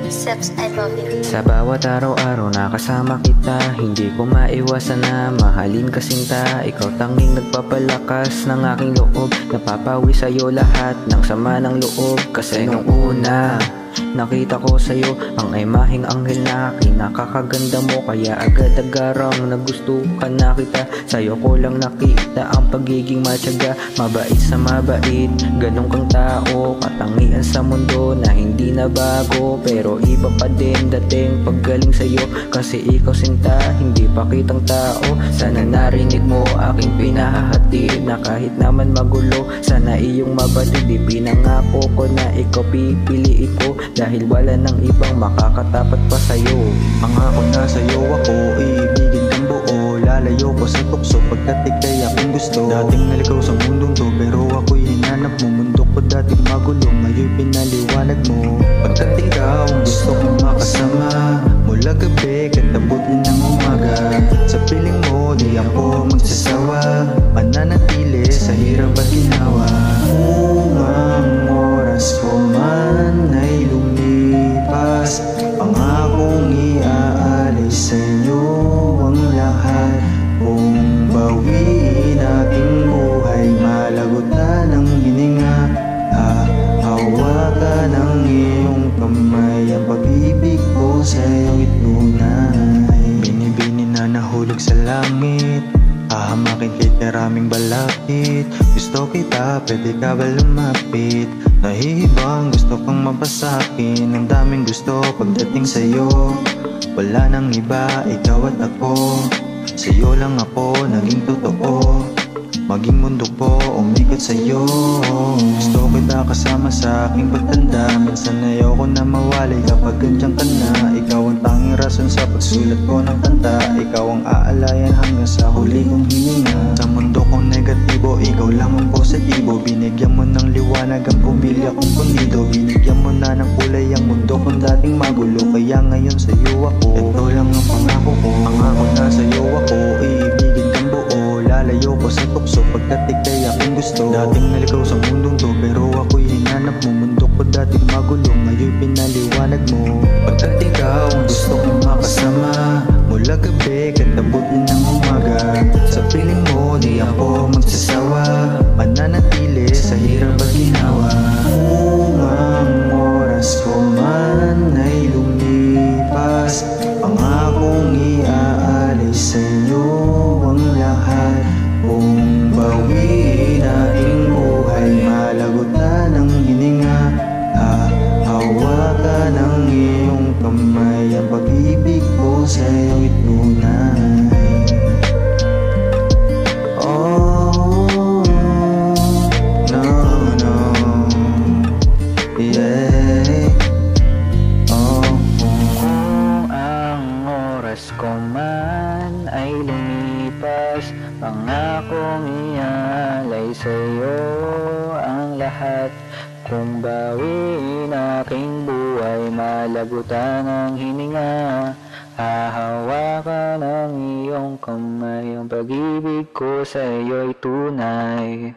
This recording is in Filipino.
Seps, I love you. Sa bawat araw-araw na kasama kita, hindi ko maiwasan na mahalin ka sinta. Ikaw tanging nagpapalakas ng aking loob, napapawi sa'yo lahat ng sama ng loob. Kasi nung una nakita ko sa'yo ang imaheng anghel na kinakakaganda mo, kaya agad-agarang nagustuhan na kita. Sa'yo ko lang nakita ang pagiging matyaga, mabait sa mabait, ganun kang tao, katangian sa mundo na hindi na bago. Pero iba pa din dating paggaling sa'yo, kasi ikaw sinta, hindi pa kitang tao. Sana narinig mo aking pinahahati, na kahit naman magulo, sana iyong mabatid. Di pinangako ko na ikaw pipiliin ko, dahil wala nang ibang makakatapat pa sa'yo. Pangako na sa'yo ako, iibigin kang buo. Lalayo ko sa tukso pagkat ika'y aking gusto. Dating naligaw sa mundong to, pero ako'y hinanap mo. Mundo ko dating magulo, ngayon'y pinaliwanag mo. Pagkat ikaw ang gusto kong makasama, mula gabi katabot ng umaga. Sa piling mo di ako magsasawa, mananatili sa hirap at ginawa. Kung ang oras ko man ay lumipas, pangakong iaalis sa'yo ang lahat. Kung bawiin aking buhay, malagot na ng hininga, hahawakan ng iyong kamay, ang pag-ibig ko sa'yo'y tunay. Binibini na nahulog sa langit, hahamakin kay karaming balakid. Gusto kita, pwede ka ba lumapit? Nahihibang gusto kong mapasakin, ang daming gusto pagdating sa'yo. Wala nang iba, ikaw at ako, sa'yo lang ako naging totoo. Maging mundo ko umikot sa'yo. Gusto kita kasama sa aking pagtanda, minsan ayoko na mawalay kapag ganyan ka na. Ikaw ang tanging rason sa pagsulat ko ng kanta, ikaw ang aalayan hanggang sa huli kong hininga. Sa mundo kong negatibo, ikaw lang ang positibo. Binigyan mo ng liwanag ang pumilya kong kundido. Binigyan mo na ng kulay ang mundo kong dating magulo, kaya ngayon sa'yo ako. Ito lang ang pangako ko, pangako na sa'yo ako, iibigin kang buo. Lalayo ko sa tukso pagkat ika'y aking gusto. Dating naligaw sa mundong to, pero ako'y hinanap mo. Mundo ko dating magulo, ngayon'y pinaliwanag mo. Pagkat ikaw ang gusto kong makasama, mula gabi katabot ng umaga. Sa piling mo di ako magsasawa, mananatili sa hirap at ginawa. Kung ang oras ko man ay lumipas, pangakong iaalis sa'yo ang lahat. Kung bawiin aking buhay, malagot na ng hininga, hahawakan ng iyong kamay, ang pag-ibig ko sa'yo'y tunay. Oh, no, no, yeah. Oh, Kung ang oras ko man ay lumipas, pangakong ialay sa'yo ang lahat. Kung bawiin aking buhay, malagutan ang hininga, hahawakan ng iyong kamay, ang pag-ibig ko sa'yo'y tunay.